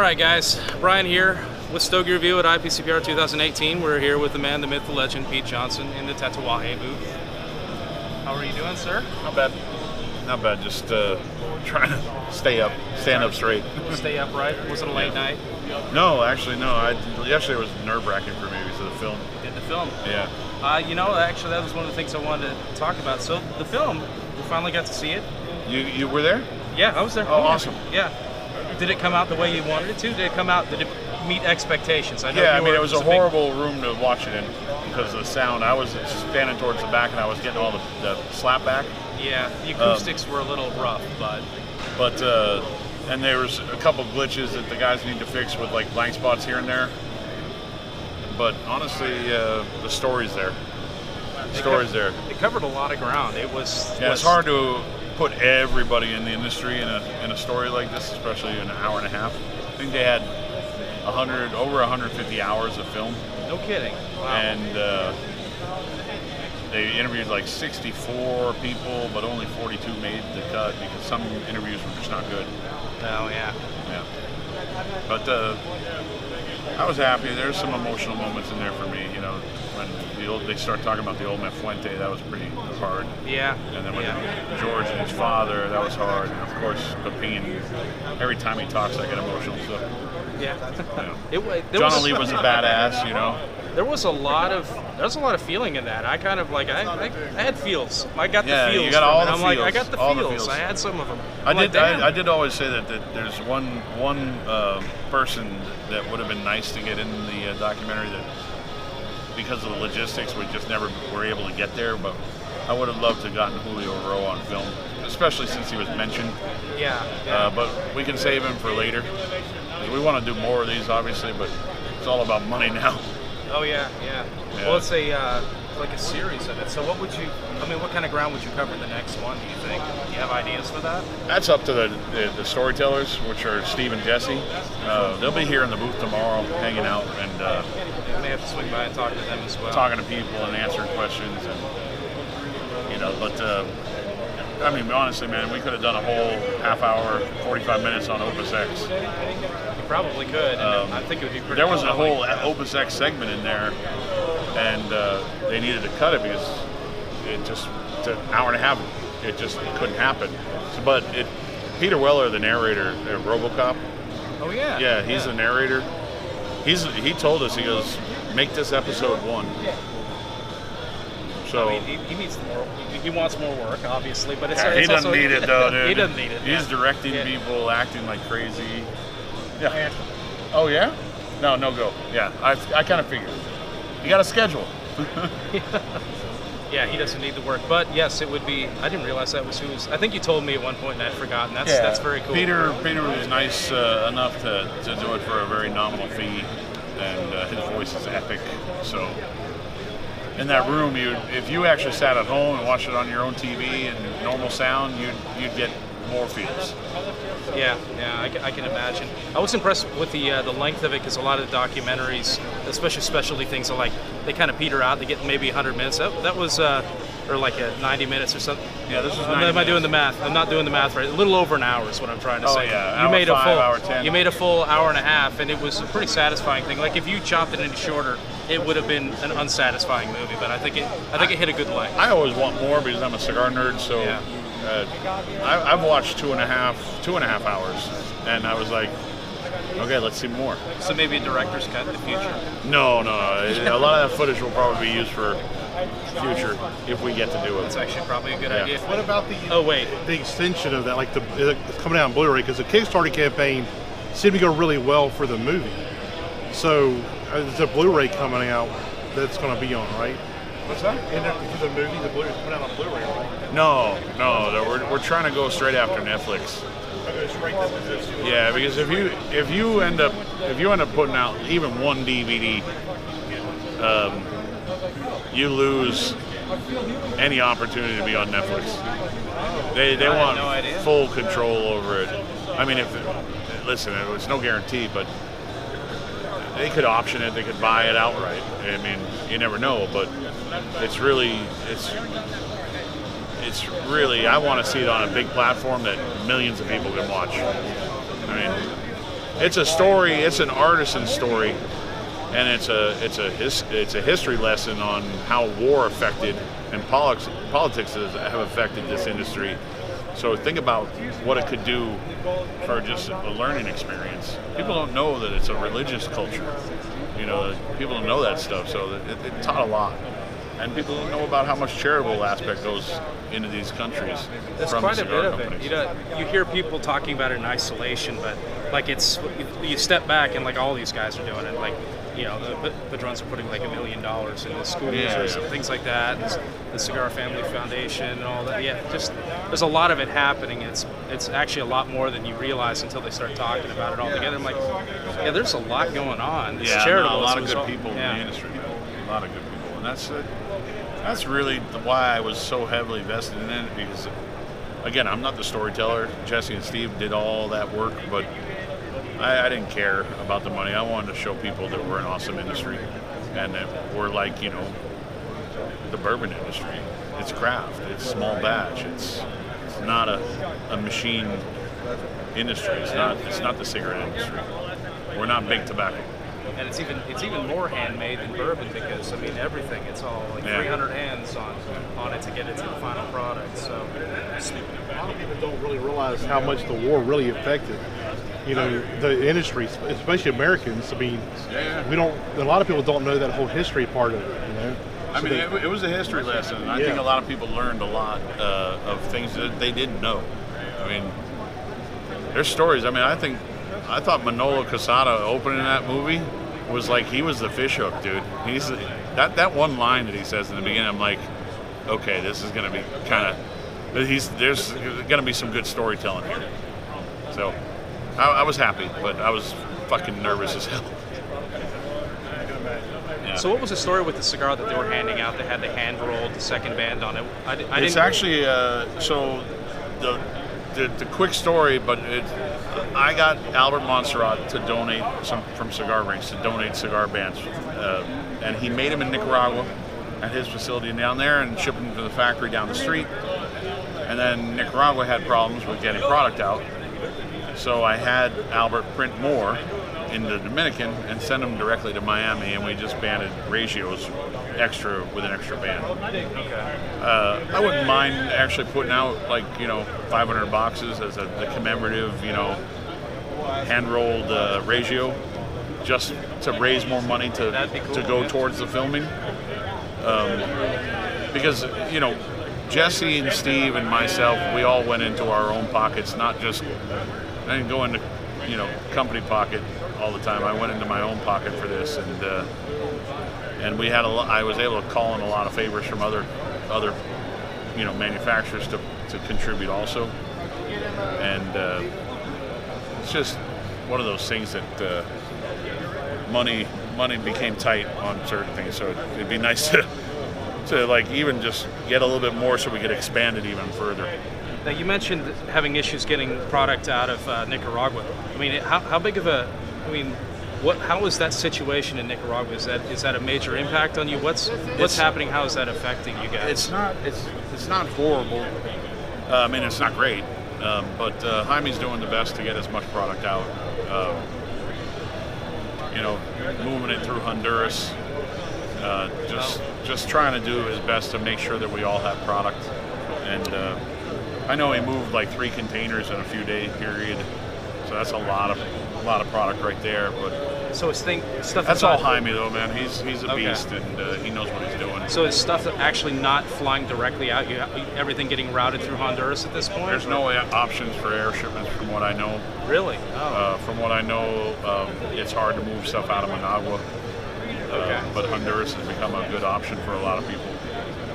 right, guys. Brian here with Stogie Review at IPCPR 2018. We're here with the man, the myth, the legend, Pete Johnson in the Tatuaje booth. How are you doing, sir? Not bad. Not bad. Just trying to stand up straight. Stay upright. Was it a late night? No, actually, no. Yesterday was nerve-wracking for me because of the film. Did the film? Yeah. You know, actually, that was one of the things I wanted to talk about. So the film, we finally got to see it. You were there? Yeah, I was there. Oh, awesome. Yeah. Did it come out the way you wanted it to? Did it meet expectations? I mean, it was a horrible room to watch it in because of the sound. I was standing towards the back and I was getting all the slap back. Yeah, the acoustics were a little rough, but and there was a couple glitches that the guys need to fix with like blank spots here and there. But honestly, the story's there. It covered a lot of ground. It's hard to put everybody in the industry in a story like this, especially in an hour and a half. I think they had over 150 hours of film. No kidding. Wow. And they interviewed like 64 people, but only 42 made the cut because some interviews were just not good. Oh yeah. Yeah. But I was happy. There's some emotional moments in there for me. You know, when they start talking about the old man Fuente, that was pretty hard. Yeah. And then when George and his father, that was hard. And of course, Pepin. Every time he talks, I get emotional. So. Yeah. John Ali was a badass. You know. There was a lot of feeling in that. I kind of like I had feels. I got the feels. You got all the feels. Like, I got the feels. I had some of them. I did always say that there's one person that would have been nice to get in the documentary that because of the logistics we just never were able to get there. But I would have loved to have gotten Julio Rowe on film, especially since he was mentioned. Yeah. But we can save him for later. We want to do more of these, obviously, but it's all about money now. Oh yeah. Well, it's like a series of it. So what kind of ground would you cover in the next one, do you think? Do you have ideas for that? That's up to the storytellers, which are Steve and Jesse. They'll be here in the booth tomorrow, hanging out, and you may have to swing by and talk to them as well. Talking to people and answering questions, and but I mean, honestly, man, we could have done a whole half hour, 45 minutes on Opus X. You probably could. And I think it would be pretty. There was a whole Opus X segment in there, and they needed to cut it because it's an hour and a half. It just couldn't happen. So, Peter Weller, the narrator of RoboCop. Oh yeah. Yeah, he's the narrator. He told us, he goes, make this episode 1. So I mean, he needs more. He wants more work, obviously, but he doesn't need it though, dude. He doesn't need it. He's directing people, acting like crazy. Yeah. Oh yeah? No go. Yeah, I kind of figured. You got a schedule. Yeah, he doesn't need the work, but yes, it would be. I didn't realize that was who was. I think you told me at one point, and I'd forgotten. That's very cool. Peter was nice enough to do it for a very nominal fee, and his voice is epic. So. In that room, if you actually sat at home and watched it on your own TV and normal sound, you'd get more feels. Yeah, I can imagine. I was impressed with the length of it because a lot of the documentaries, especially specialty things, are like they kind of peter out. They get maybe 100 minutes. That was or like 90 minutes or something. Yeah, this was 90 Am I doing the math? I'm not doing the math right. A little over an hour is what I'm trying to say. Oh yeah, hour 10. You made a full hour and a half, and it was a pretty satisfying thing. Like if you chopped it any shorter, it would have been an unsatisfying movie. But I think it hit a good length. I always want more because I'm a cigar nerd. So I've watched two and a half hours, and I was like, okay, let's see more. So maybe a director's cut in the future. No. A lot of that footage will probably be used for future if we get to do it. That's actually probably a good idea. What about the extension of that, like it's coming out on Blu-ray, because the Kickstarter campaign seemed to go really well for the movie. So there's a Blu-ray coming out that's going to be on, right? What's that? For the movie, the Blu-ray coming out on Blu-ray, right? No. We're trying to go straight after Netflix. Yeah, because if you end up putting out even one DVD, you lose any opportunity to be on Netflix. They want full control over it. I mean, it's no guarantee, but they could option it. They could buy it outright. I mean, you never know, but it's really. I want to see it on a big platform that millions of people can watch. I mean, it's a story. It's an artisan story, and it's a history lesson on how war affected and politics have affected this industry. So think about what it could do for just a learning experience. People don't know that it's a religious culture. You know, people don't know that stuff, so it taught a lot. And people don't know about how much charitable aspect goes into these countries. There's from quite the a cigar bit of companies. it. You know, you hear people talking about it in isolation, but like you step back and like all these guys are doing it. Like, you know, the Padrones are putting like $1 million into schools or things like that. And the Cigar Family Foundation and all that. Yeah, just there's a lot of it happening. It's actually a lot more than you realize until they start talking about it all together. I'm like, yeah, there's a lot going on. It's charitable. A lot of good people in the industry. A lot of good people, and that's really why I was so heavily vested in it, because, again, I'm not the storyteller. Jesse and Steve did all that work, but I didn't care about the money. I wanted to show people that we're an awesome industry, and that we're like, you know, the bourbon industry. It's craft. It's small batch. It's not a machine industry. It's not the cigarette industry. We're not big tobacco. And it's even more handmade than bourbon, because I mean everything. It's all like 300 hands on it to get it to the final product. So a lot of people don't really realize how much the war really affected, you know, the industry, especially Americans. I mean, we don't. A lot of people don't know that whole history part of it. You know. I mean, it was a history lesson, and I think a lot of people learned a lot of things that they didn't know. I mean, there's stories. I mean, I thought Manolo Casada opening that movie was like he was the fish hook, dude. He's that one line that he says in the beginning. I'm like, okay, this is gonna be kind of. There's gonna be some good storytelling here. So I was happy, but I was fucking nervous as hell. Yeah. So what was the story with the cigar that they were handing out? They had the hand rolled, the second band on it. It's actually so the quick story, but I got Albert Montserrat to donate some from Cigar Rings, to donate cigar bands, and he made them in Nicaragua at his facility down there and shipped them to the factory down the street. And then Nicaragua had problems with getting product out, so I had Albert print more in the Dominican and send them directly to Miami, and we just banded ratios extra with an extra band. I wouldn't mind actually putting out, like, you know, 500 boxes as the commemorative, you know, hand-rolled ratio, just to raise more money to go towards the filming. Because, you know, Jesse and Steve and myself, we all went into our own pockets, not just, I didn't go into, you know, company pocket all the time. I went into my own pocket for this, and we had I was able to call in a lot of favors from other you know, manufacturers to contribute also, and it's just one of those things that money became tight on certain things, so it'd be nice to like even just get a little bit more so we could expand it even further. Now, you mentioned having issues getting product out of Nicaragua. I mean, how big of a, I mean, how is that situation in Nicaragua? Is that a major impact on you? What's happening? How is that affecting you guys? It's not horrible. I mean, it's not great, but Jaime's doing the best to get as much product out. You know, moving it through Honduras, just trying to do his best to make sure that we all have product. And I know he moved like 3 containers in a few day period, so that's a lot of product right there. But so it's stuff that's all Jaime though, man. He's a beast, and he knows what he's doing. So is stuff actually not flying directly out? Everything getting routed through Honduras at this point? There's no options for air shipments, from what I know. Really? Oh. From what I know, it's hard to move stuff out of Managua. But Honduras has become a good option for a lot of people.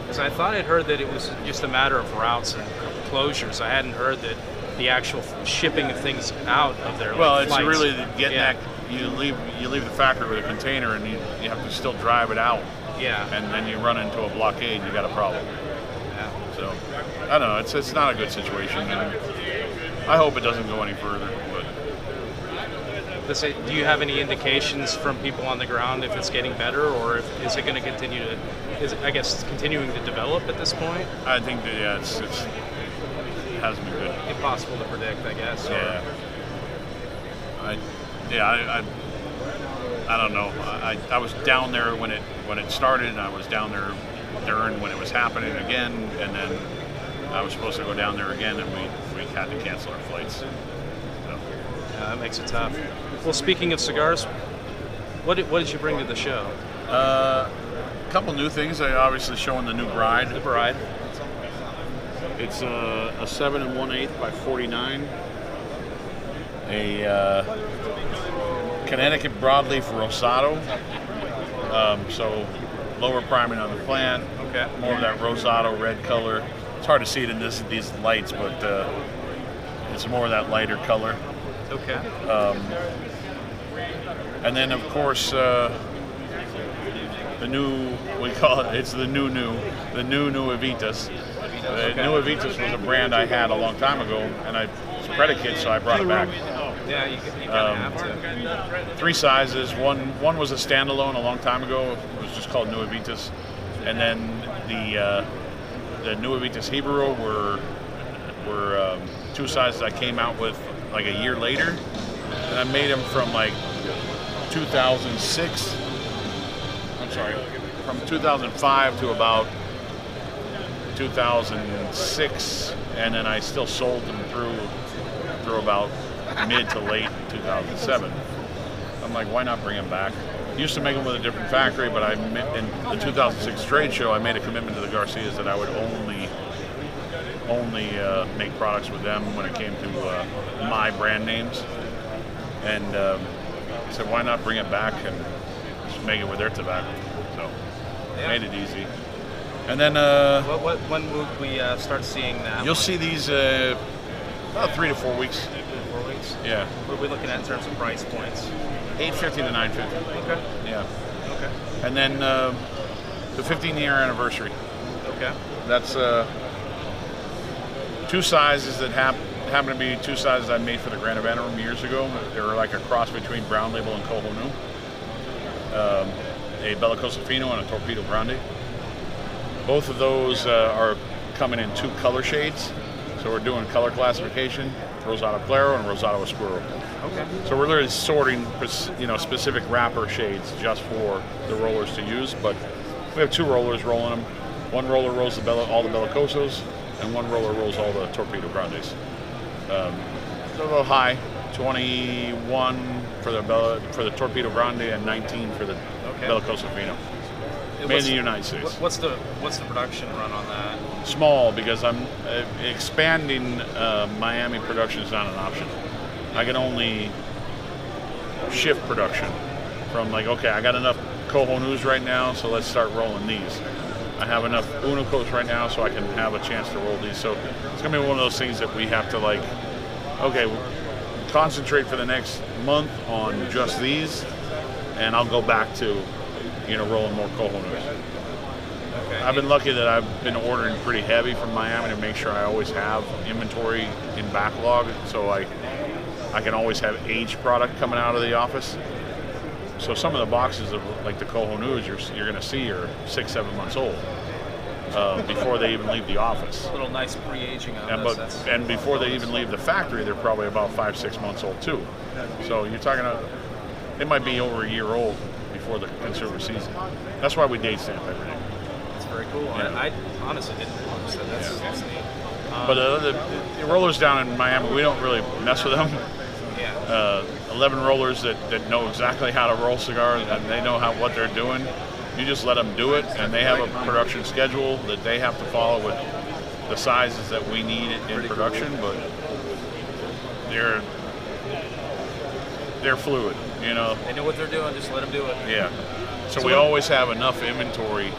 Because I thought I'd heard that it was just a matter of routes and closures. I hadn't heard that the actual shipping of things out of there. Well, like it's flights. really getting that. You leave the factory with a container, and you have to still drive it out. Yeah. And then you run into a blockade, and you got a problem. Yeah. So I don't know. It's not a good situation, and I hope it doesn't go any further. But do you have any indications from people on the ground if it's getting better, or is it going to continue to? Is it, I guess, continuing to develop at this point? I think that it hasn't been good. Impossible to predict, I guess. Yeah. yeah, I don't know. I was down there when it started, and I was down there during when it was happening again, and then I was supposed to go down there again, and we had to cancel our flights. So. Yeah, that makes it tough. Well, speaking of cigars, what did you bring to the show? A couple new things. I obviously showing the new Bride. The Bride. It's a 7 1/8 by 49. A Connecticut broadleaf rosado. So lower priming on the plant. Okay. More of that rosado red color. It's hard to see it in these lights, but it's more of that lighter color. Okay. And then, of course, the new, we call it, it's the new Nuevitas. Nuevitas was a brand I had a long time ago, and it's a predicate, so I brought it back. Yeah, you gotta have to. 3 sizes. One was a standalone a long time ago. It was just called Nuevitas. And then the Nuevitas Hebrew were 2 sizes I came out with like a year later. And I made them from like 2006. I'm sorry, from 2005 to about 2006, and then I still sold them through about mid to late 2007. I'm like, why not bring them back? Used to make them with a different factory, but in the 2006 trade show, I made a commitment to the Garcias that I would only make products with them when it came to my brand names. And I said, why not bring it back and just make it with their tobacco? So made it easy. And then when will we start seeing that? You'll see these about 3 to 4 weeks. 4 weeks? Yeah. What are we looking at in terms of price points? $850 to $950. Okay. Yeah. Okay. And then the 15-year anniversary. Okay. That's 2 sizes that happen to be 2 sizes I made for the Grand Event years ago. They were like a cross between Brown Label and Cohonu. A Bellicoso Fino and a Torpedo Grande. Both of those are coming in 2 color shades. So we're doing color classification, Rosado Claro and Rosado Oscuro. Okay. So we're literally sorting, specific wrapper shades just for the rollers to use. But we have 2 rollers rolling them. One roller rolls all the Bellicosos, and one roller rolls all the Torpedo Grandes. So a little high, 21 for the Torpedo Grande and 19 for the Bellicoso Fino. Made in the United States. What's the production run on that? Small, because I'm expanding. Miami production is not an option. I can only shift production from like, okay, I got enough Cohonus right now, so let's start rolling these. I have enough Unicos right now, so I can have a chance to roll these. So it's gonna be one of those things that we have to like, okay, concentrate for the next month on just these, and I'll go back to rolling more Cohonus. Okay. I've been lucky that I've been ordering pretty heavy from Miami to make sure I always have inventory in backlog, so I can always have aged product coming out of the office. So some of the boxes of like the Cohonus you're going to see are 6-7 months old before they even leave the office. A little nice pre-aging on this. And before they even leave the factory, they're probably about 5-6 months old too. So you're talking about, it might be over a year old before the consumer sees it. That's why we date stamp everything. That's very cool. Yeah. I honestly didn't know, so that's neat. But the rollers down in Miami, we don't really mess with them. Yeah. 11 rollers that know exactly how to roll cigars, and they know what they're doing. You just let them do it, and they have a production schedule that they have to follow with the sizes that we need in production. But they're fluid, They know what they're doing. Just let them do it. Yeah. So we always have enough inventory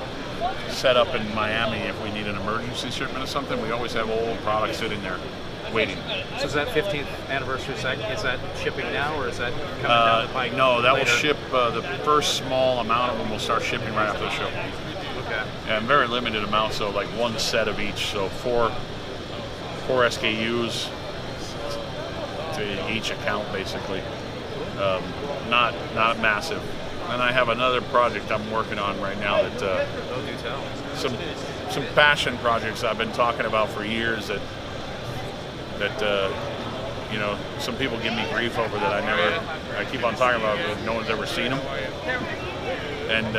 set up in Miami if we need an emergency shipment or something. We always have old product sitting there waiting. So is that 15th anniversary, is that shipping now, or is that coming down the pike? No, that later? will ship, the first small amount of them will start shipping right after the show. Okay. And very limited amount, so like 1 set of each, so four SKUs to each account basically. Not massive. And I have another project I'm working on right now that do tell. Some passion projects I've been talking about for years that you know, some people give me grief over that I keep on talking about, but no one's ever seen them. And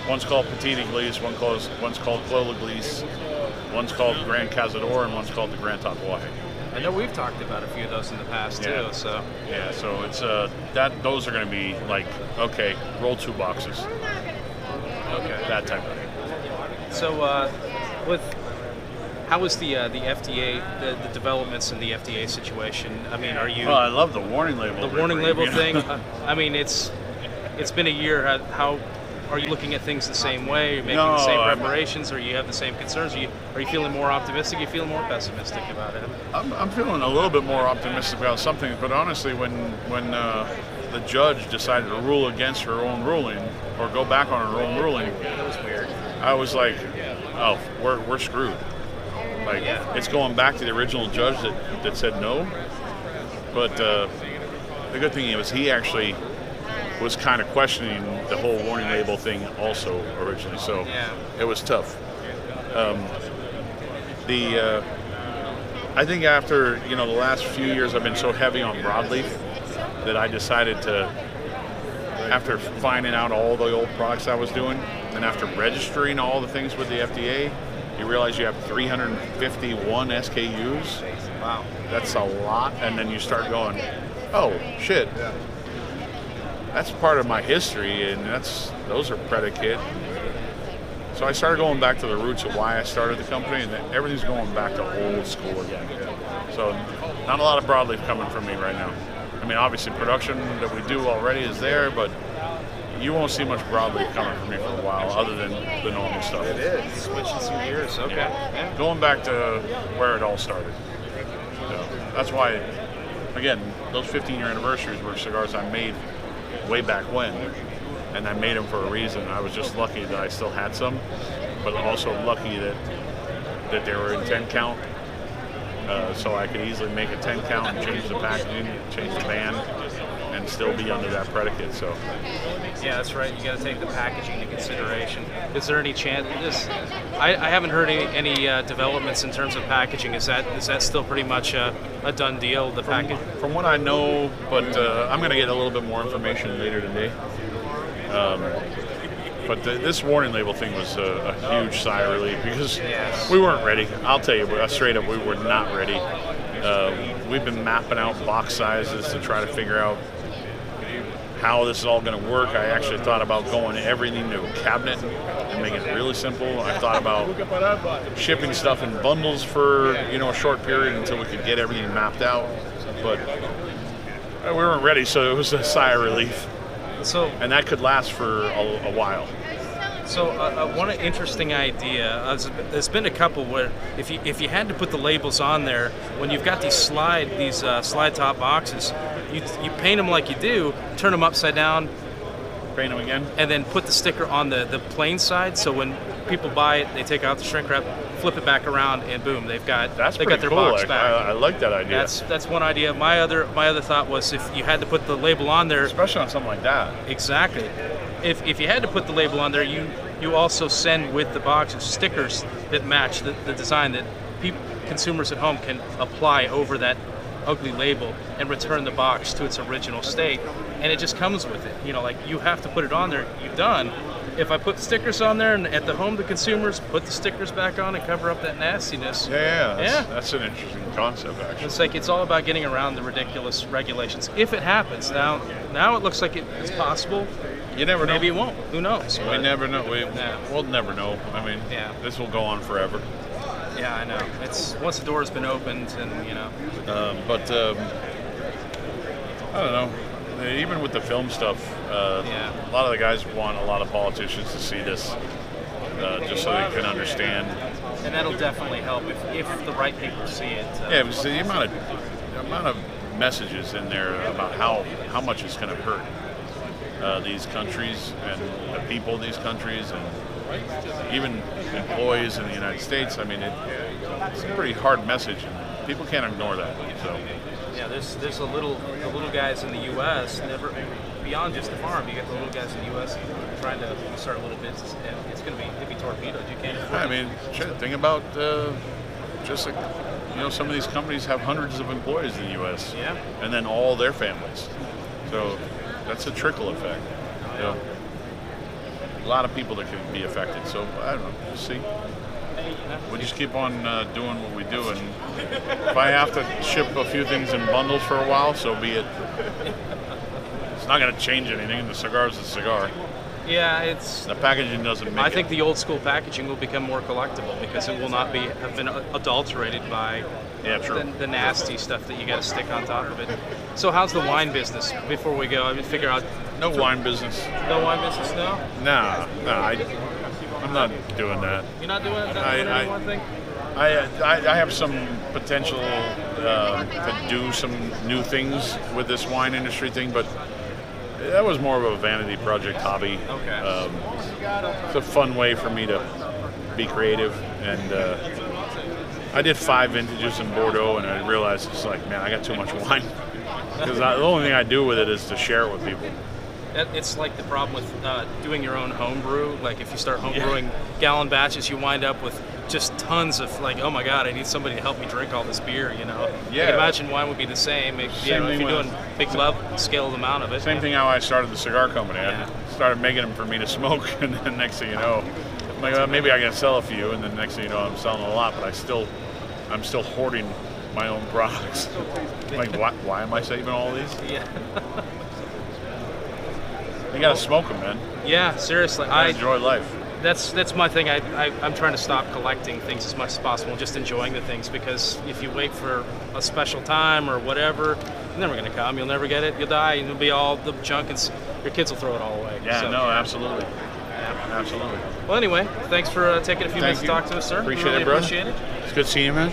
one's called Petit L'Eglise, one's called Clos L'Eglise, one's called Gran Cazador, and one's called the Gran Tatuaje. I know we've talked about a few of those in the past too. So yeah, so it's those are going to be like, okay, roll 2 boxes. Okay. That type of thing. So how is the FDA, the developments in the FDA situation? I mean, are you? Well, I love the warning label. The warning label thing. I mean, it's been a year. How are you looking at things the same way? Are you making the same preparations, or you have the same concerns? Are you feeling more optimistic? Are you feeling more pessimistic about it? I'm feeling a little bit more optimistic about something, but honestly, when the judge decided to rule against her own ruling or go back on her own ruling, that was weird. I was like, oh, we're screwed. Like, it's going back to the original judge that said no. But the good thing was he actually was kind of questioning the whole warning label thing also originally, so it was tough. I think after the last few years I've been so heavy on broadleaf that I decided to, after finding out all the old products I was doing, and after registering all the things with the FDA, you realize you have 351 SKUs. Wow. That's a lot, and then you start going, oh shit. That's part of my history, and those are predicate. So I started going back to the roots of why I started the company, and everything's going back to old school again. So not a lot of broadleaf coming from me right now. I mean, obviously production that we do already is there, but you won't see much broadleaf coming from me for a while, other than the normal stuff. It is. Switching some gears. Okay. Yeah. Going back to where it all started. So that's why, again, those 15-year anniversaries were cigars I made way back when, and I made them for a reason. I was just lucky that I still had some, but also lucky that they were in 10 count, so I could easily make a 10 count and change the packaging, change the band, and still be under that predicate. So yeah, that's right. You got to take the packaging into consideration. Is there any chance? I haven't heard any developments in terms of packaging. Is that still pretty much a done deal? The package. From what I know, but I'm going to get a little bit more information later today. But this warning label thing was a huge sigh of relief because we weren't ready. I'll tell you straight up, we were not ready. We've been mapping out box sizes to try to figure out how this is all going to work. I actually thought about going everything to a cabinet and making it really simple. I thought about shipping stuff in bundles for a short period until we could get everything mapped out. But we weren't ready, so it was a sigh of relief. And that could last for a while. So one interesting idea, there's been a couple where if you had to put the labels on there, when you've got these slide top boxes, you paint them like you do, turn them upside down, paint them again, and then put the sticker on the plain side, so when people buy it, they take out the shrink wrap, flip it back around, and boom, they've got their cool. box back. I like that idea. That's one idea. My other thought was if you had to put the label on there, especially on something like that. Exactly. If you had to put the label on there, you also send with the box stickers that match the design that consumers at home can apply over that ugly label and return the box to its original state, and it just comes with it. Like you have to put it on there. You've done. If I put stickers on there and at the home the consumers put the stickers back on and cover up that nastiness. That's an interesting concept, actually. It's like it's all about getting around the ridiculous regulations. If it happens, now it looks like it's possible. You never know. Maybe it won't. Who knows? We never know. We'll never know. I mean, this will go on forever. Yeah, I know. It's once the door's been opened, and But I don't know. Even with the film stuff, a lot of the guys want a lot of politicians to see this, just so they can understand. And that'll definitely help if the right people see it. Yeah, because the amount of messages in there about how much it's going to hurt these countries and the people of these countries and even employees in the United States. I mean, it's a pretty hard message, and people can't ignore that. So. Yeah, there's the little guys in the U.S. never beyond just the farm. You get the little guys in the U.S. trying to start a little business, and it's going to be torpedoed. You can't afford it. I mean, think about just like some of these companies have hundreds of employees in the U.S. Yeah. And then all their families. So that's a trickle effect. A lot of people that can be affected. So I don't know. We'll see. We just keep on doing what we do, and if I have to ship a few things in bundles for a while, so be it. It's not going to change anything. The cigar's a cigar. Yeah, the packaging doesn't make I think the old school packaging will become more collectible because it will not have been adulterated by the nasty stuff that you got to stick on top of it. So how's the wine business? Before we go, I mean, figure out. No wine business. No wine business, no. Nah. I'm not doing that. You're not doing that? One thing. I have some potential to do some new things with this wine industry thing, but that was more of a vanity project hobby. Okay. It's a fun way for me to be creative, and I did 5 vintages in Bordeaux, and I realized it's like, man, I got too much wine because the only thing I do with it is to share it with people. It's like the problem with doing your own home brew. Like if you start home brewing gallon batches, you wind up with just tons of like, oh my God, I need somebody to help me drink all this beer, Yeah. I can imagine wine would be the same. If you're doing big scale amount of it. Same thing how I started the cigar company. I started making them for me to smoke, and then next thing you know, I'm like, well, maybe I can sell a few, and then next thing you know, I'm selling a lot, but I'm still hoarding my own products. Like, why am I saving all these? Yeah. You gotta smoke them, man. Yeah, seriously. I enjoy life. That's my thing. I'm trying to stop collecting things as much as possible, just enjoying the things, because if you wait for a special time or whatever, it's never going to come. You'll never get it. You'll die, and it'll be all the junk, and your kids will throw it all away. Yeah, absolutely. Yeah, absolutely. Well, anyway, thanks for taking a few minutes to talk to us, sir. Appreciate it, bro. Appreciate it. It's good seeing you, man.